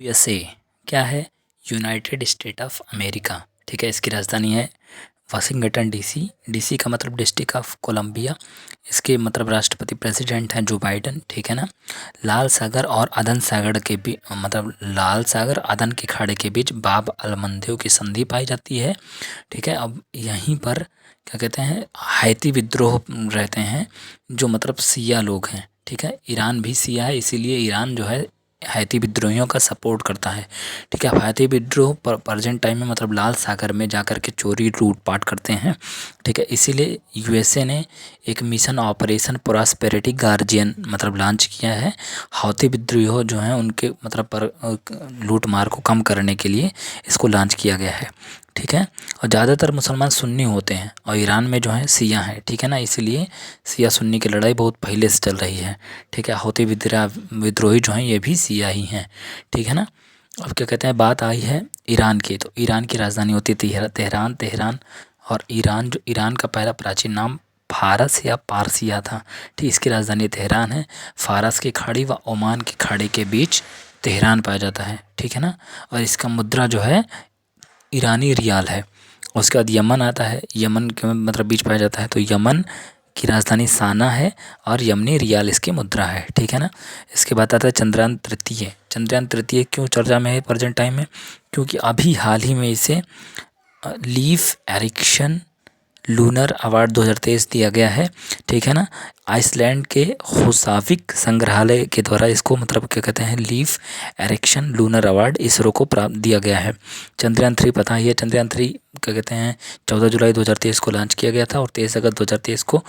USA क्या है? United state of America. ठीक है, इसकी राजधानी है वाशिंगटन डीसी। डीसी का मतलब डिस्ट्रिक्ट ऑफ कोलंबिया। इसके मतलब राष्ट्रपति प्रेसिडेंट हैं जो बाइडन। ठीक है ना। लाल सागर और अदन सागर के बीच मतलब लाल सागर अदन के खाड़ी के बीच बाब अलमंदेव की संधि पाई जाती है। ठीक है, अब यहीं पर क्या कहते हैं, हैती विद्रोह रहते हैं जो मतलब सिया लोग हैं। ठीक है, ईरान भी सिया है, इसीलिए ईरान जो है हैती विद्रोहियों का सपोर्ट करता है। ठीक है, हैती विद्रोह प्रेजेंट टाइम में मतलब लाल सागर में जाकर के चोरी लूटपाट करते हैं। ठीक है, इसीलिए यूएसए ने एक मिशन ऑपरेशन प्रॉस्पेरिटी गार्जियन मतलब लॉन्च किया है। हौती विद्रोह जो हैं उनके मतलब पर लूट मार को कम करने के लिए इसको लॉन्च किया गया है। ठीक है, और ज़्यादातर मुसलमान सुन्नी होते हैं और ईरान में जो है सिया हैं। ठीक है ना, इसीलिए सिया सुन्नी की लड़ाई बहुत पहले से चल रही है। ठीक है, हौती विद्रोही जो हैं ये भी सिया ही हैं। ठीक है ना। अब क्या कहते हैं, बात आई है ईरान की, तो ईरान की राजधानी होती है तेहरान। तेहरान और ईरान का पहला प्राचीन नाम फारस या पारसिया था। ठीक, इसकी राजधानी तेहरान है। फारस की खाड़ी व ओमान की खाड़ी के बीच तेहरान पाया जाता है। ठीक है ना, और इसका मुद्रा जो है ईरानी रियाल है। उसके बाद यमन आता है, यमन के मतलब बीच पाया जाता है, तो यमन की राजधानी साना है और यमनी रियाल इसकी मुद्रा है। ठीक है ना। इसके बाद आता है चंद्रयान तृतीय। चंद्रयान तृतीय क्यों चर्चा में है प्रेजेंट टाइम में? क्योंकि अभी हाल ही में इसे लीफ एरिक्सन लूनर अवार्ड 2023 दिया गया है। ठीक है ना, आइसलैंड के होसाविक संग्रहालय के द्वारा इसको मतलब क्या कहते हैं, Leif Erikson lunar award ISRO को प्राप्त दिया गया है। चंद्रयान 3 पता ही है, चंद्रयान 3 क्या कहते हैं 14 जुलाई 2023 को लॉन्च किया गया था और 23 अगस्त 2023 को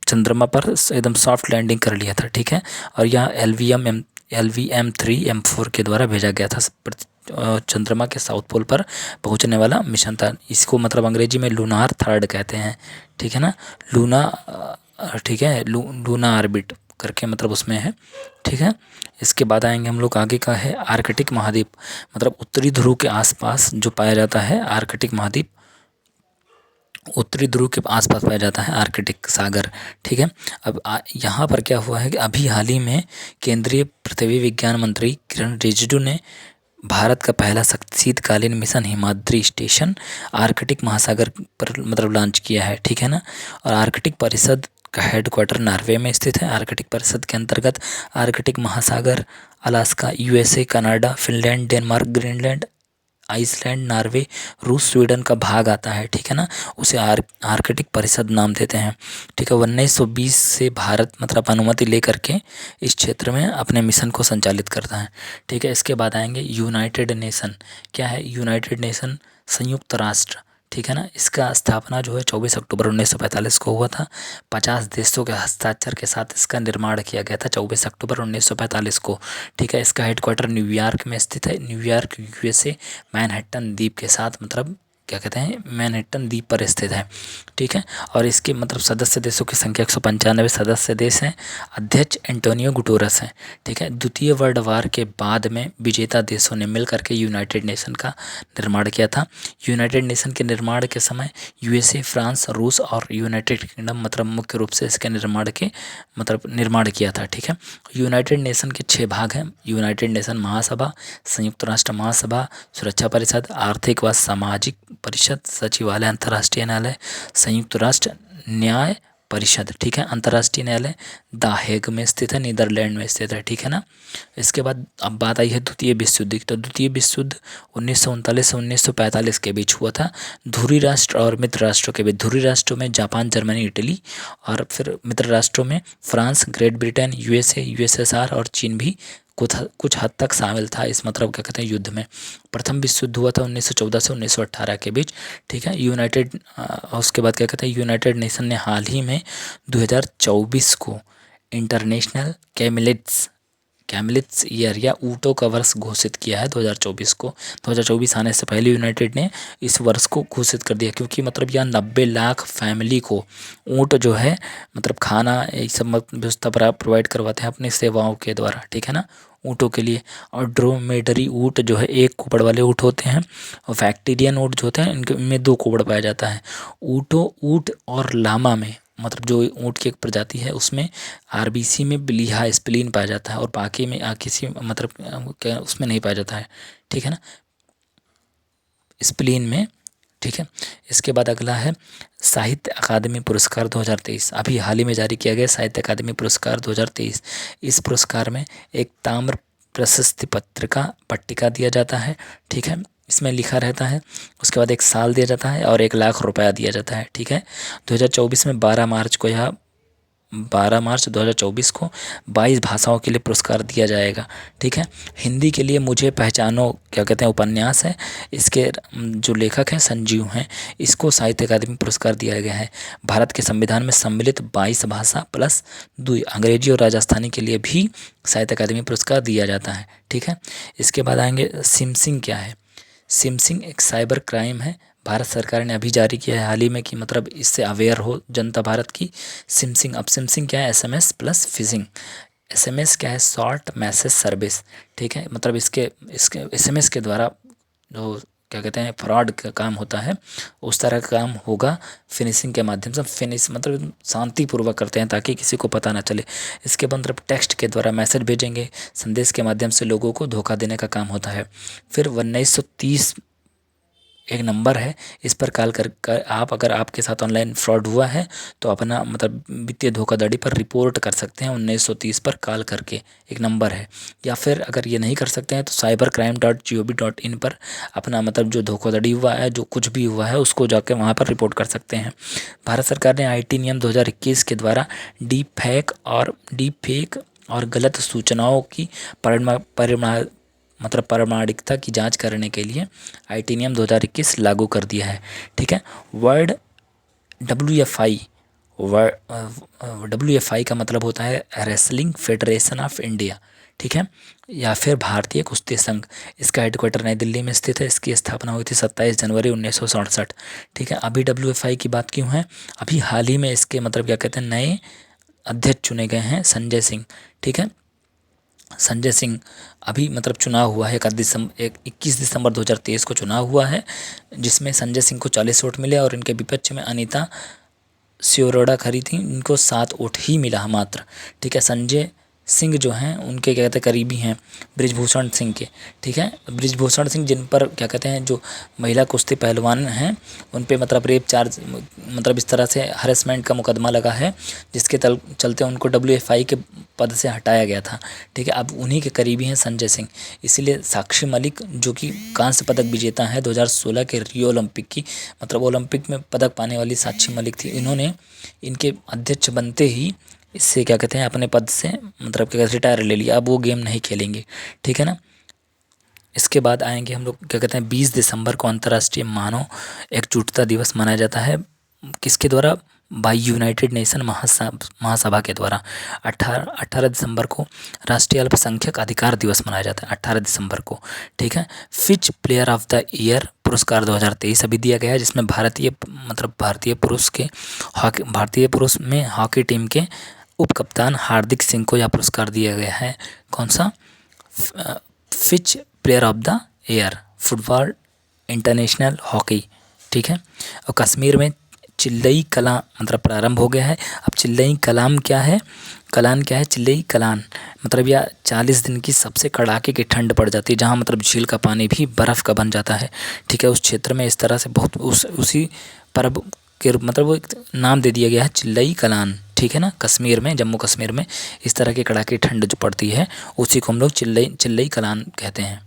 चंद्रमा पर एकदम सॉफ्ट लैंडिंग कर लिया था। ठीक है, और यहाँ LVM-3 M4 के द्वारा भेजा गया था चंद्रमा के साउथ पोल पर पहुंचने वाला मिशन था। इसको मतलब अंग्रेजी में लूनार थर्ड कहते हैं। ठीक है ना, लूना ठीक है, लूना ऑर्बिट करके मतलब उसमें है। ठीक है, इसके बाद आएंगे हम लोग आगे का है आर्कटिक महाद्वीप, मतलब उत्तरी ध्रुव के आसपास जो पाया जाता है आर्कटिक महाद्वीप, उत्तरी ध्रुव के आसपास पाया जाता है आर्कटिक सागर। ठीक है, अब यहाँ पर क्या हुआ है कि अभी हाल ही में केंद्रीय पृथ्वी विज्ञान मंत्री किरण रिजिजू ने भारत का पहला शीतकालीन मिशन हिमाद्री स्टेशन आर्कटिक महासागर पर मतलब लॉन्च किया है। ठीक है ना, और आर्कटिक परिषद का हेडक्वार्टर नॉर्वे में स्थित है। आर्कटिक परिषद के अंतर्गत आर्कटिक महासागर, Alaska, USA, Canada, Finland, Denmark, Greenland, Iceland, Norway, रूस, स्वीडन का भाग आता है। ठीक है ना, उसे आर्कटिक परिषद नाम देते हैं। ठीक है, 1920 से भारत मतलब अनुमति लेकर के इस क्षेत्र में अपने मिशन को संचालित करता है। ठीक है, इसके बाद आएंगे यूनाइटेड नेशन। क्या है यूनाइटेड नेशन? संयुक्त राष्ट्र। ठीक है ना, इसका स्थापना जो है 24 अक्टूबर 1945 को हुआ था। 50 देशों के हस्ताक्षर के साथ इसका निर्माण किया गया था 24 अक्टूबर 1945 को। ठीक है, इसका हेडक्वार्टर न्यूयॉर्क में स्थित है। न्यूयॉर्क यूएसए मैनहट्टन द्वीप के साथ मतलब क्या कहते हैं मैनहट्टन द्वीप पर स्थित है। ठीक है, और इसके मतलब सदस्य देशों की संख्या 195 सदस्य देश हैं। अध्यक्ष एंटोनियो गुटेरेस हैं। ठीक है, द्वितीय वर्ल्ड वार के बाद में विजेता देशों ने मिलकर के यूनाइटेड नेशन का निर्माण किया था। यूनाइटेड नेशन के निर्माण के समय यूएसए, फ्रांस, रूस और यूनाइटेड किंगडम मतलब मुख्य रूप से इसके निर्माण किया था। ठीक है, यूनाइटेड नेशन के 6 भाग हैं। यूनाइटेड नेशन महासभा, संयुक्त राष्ट्र महासभा, सुरक्षा परिषद, आर्थिक व सामाजिक परिषद, सचिवालय, अंतर्राष्ट्रीय न्यायालय, संयुक्त राष्ट्र न्याय परिषद। ठीक है, अंतर्राष्ट्रीय न्यायालय द हेग में स्थित है, नीदरलैंड में स्थित है। ठीक है ना, इसके बाद अब बात आई है द्वितीय विश्व युद्ध की। तो द्वितीय विश्व युद्ध 1939 से 1945 के बीच हुआ था। ध्रुवीय राष्ट्र और मित्र राष्ट्रों के बीच। ध्रुवीय राष्ट्रों में जापान, जर्मनी, इटली और फिर मित्र राष्ट्रों में France, great Britain, USA, USSR और चीन भी कुछ हद तक शामिल था इस मतलब क्या कहते हैं युद्ध में। प्रथम विश्व युद्ध हुआ था 1914 से 1918 के बीच। ठीक है, उसके बाद क्या कहते हैं यूनाइटेड नेशन ने हाल ही में 2024 को इंटरनेशनल कैमिलिट्स ईयर या ऊँटों का वर्ष घोषित किया है 2024 को। 2024 आने से पहले यूनाइटेड ने इस वर्ष को घोषित कर दिया, क्योंकि मतलब यह 90 लाख फैमिली को ऊँट जो है मतलब खाना एक सब व्यवस्था प्रोवाइड करवाते हैं अपनी सेवाओं के द्वारा। ठीक है ना, ऊँटों के लिए। और ड्रोमेडरी ऊँट जो है एक कोपड़ वाले ऊँट होते हैं, और फैक्टेरियन ऊँट जो होते हैं इनके में 2 कोपड़ पाया जाता है। ऊँट और लामा में मतलब जो ऊँट की एक प्रजाति है उसमें आरबीसी में बिलीहा स्प्लीन पाया जाता है और बाकी में किसी मतलब क्या उसमें नहीं पाया जाता है, ठीक है ना, स्प्लीन में, ठीक है। इसके बाद अगला है साहित्य अकादमी पुरस्कार 2023, अभी हाल ही में जारी किया गया साहित्य अकादमी पुरस्कार 2023। इस पुरस्कार में एक ताम्र प्रशस्ति पत्रिका पट्टिका दिया जाता है, ठीक है, इसमें लिखा रहता है। उसके बाद 1 साल दिया जाता है और 1 लाख रुपया दिया जाता है, ठीक है। 2024 में 12 मार्च को यह 12 मार्च 2024 को 22 भाषाओं के लिए पुरस्कार दिया जाएगा, ठीक है। हिंदी के लिए मुझे पहचानो क्या कहते हैं उपन्यास है, इसके जो लेखक हैं संजीव हैं, इसको साहित्य अकादमी पुरस्कार दिया गया है। भारत के संविधान में सम्मिलित 22 भाषा प्लस 2 अंग्रेजी और राजस्थानी के लिए भी साहित्य अकादमी पुरस्कार दिया जाता है, ठीक है। इसके बाद आएंगे सिमसिंग क्या है। सिमसिंग एक साइबर क्राइम है, भारत सरकार ने अभी जारी किया है हाल ही में कि मतलब इससे अवेयर हो जनता भारत की। सिमसिंग, अब सिमसिंग क्या है, एसएमएस प्लस फिशिंग। एसएमएस क्या है, शॉर्ट मैसेज सर्विस, ठीक है, मतलब इसके एसएमएस के द्वारा जो क्या कहते हैं फ्रॉड का काम होता है उस तरह का काम होगा। फिनिशिंग के माध्यम से फिनिश मतलब शांतिपूर्वक करते हैं ताकि किसी को पता ना चले। इसके बाद मतलब टेक्स्ट के द्वारा मैसेज भेजेंगे, संदेश के माध्यम से लोगों को धोखा देने का काम होता है। फिर 1930 एक नंबर है, इस पर कॉल कर आप अगर आपके साथ ऑनलाइन फ्रॉड हुआ है तो अपना मतलब वित्तीय धोखाधड़ी पर रिपोर्ट कर सकते हैं 1930 पर कॉल करके, एक नंबर है। या फिर अगर ये नहीं कर सकते हैं तो cybercrime.gov.in पर अपना मतलब जो धोखाधड़ी हुआ है, जो कुछ भी हुआ है उसको जाकर वहाँ पर रिपोर्ट कर सकते हैं। भारत सरकार ने IT नियम 2021 के द्वारा डीप फेक और गलत सूचनाओं की प्रामाणिकता की जांच करने के लिए IT नियम 2021 लागू कर दिया है, ठीक है। वर्ड WFI का मतलब होता है रेसलिंग फेडरेशन ऑफ इंडिया, ठीक है, या फिर भारतीय कुश्ती संघ। इसका हेडक्वार्टर नई दिल्ली में स्थित है। इसकी स्थापना हुई थी 27 जनवरी 1967, ठीक है। अभी WFI की बात क्यों है, अभी हाल ही में इसके मतलब क्या कहते हैं नए अध्यक्ष चुने गए हैं संजय सिंह, ठीक है। संजय सिंह अभी मतलब चुनाव हुआ है 21 दिसंबर 2023 को चुनाव हुआ है, जिसमें संजय सिंह को 40 वोट मिले और इनके विपक्ष में अनीता सियोरोड़ा खड़ी थी, इनको 7 वोट ही मिला मात्र, ठीक है। संजय सिंह जो हैं उनके क्या कहते हैं करीबी हैं बृजभूषण सिंह के, ठीक है। बृजभूषण सिंह जिन पर क्या कहते हैं जो महिला कुश्ती पहलवान हैं उन पे मतलब रेप चार्ज मतलब इस तरह से हरेसमेंट का मुकदमा लगा है, जिसके चलते उनको WFI के पद से हटाया गया था, ठीक है। अब उन्हीं के करीबी हैं संजय सिंह, इसीलिए साक्षी मलिक जो कि कांस्य पदक विजेता है 2016 के रियो ओलंपिक की, मतलब ओलंपिक में पदक पाने वाली साक्षी मलिक थी, इन्होंने इनके अध्यक्ष बनते ही इससे क्या कहते हैं अपने पद से मतलब क्या रिटायर ले लिया, अब वो गेम नहीं खेलेंगे, ठीक है ना। इसके बाद आएंगे हम लोग क्या कहते हैं 20 दिसंबर को अंतर्राष्ट्रीय मानव एकजुटता दिवस मनाया जाता है, किसके द्वारा, बाय यूनाइटेड नेशन महासभा के द्वारा। 18 दिसंबर को राष्ट्रीय अल्पसंख्यक अधिकार दिवस मनाया जाता है 18 दिसंबर को, ठीक है। Fitch player of the year पुरस्कार 2023 अभी दिया गया है, जिसमें भारतीय पुरुष में हॉकी टीम के उप कप्तान हार्दिक सिंह को यह पुरस्कार दिया गया है। कौन सा, Fitch player of the year football international hockey, ठीक है। और कश्मीर में चिल्लई कलां मतलब प्रारंभ हो गया है। अब चिल्लई कलाम क्या है, कलान क्या है, चिल्लई कलान मतलब यह 40 दिन की सबसे कड़ाके की ठंड पड़ जाती है, जहाँ मतलब झील का पानी भी बर्फ़ का बन जाता है, ठीक है। उस क्षेत्र में इस तरह से बहुत उसी पर्व के मतलब वो एक नाम दे दिया गया है चिल्लई कलान, ठीक है ना। कश्मीर में, जम्मू कश्मीर में इस तरह की कड़ाके ठंड जो पड़ती है उसी को हम लोग चिल्लई कलान कहते हैं।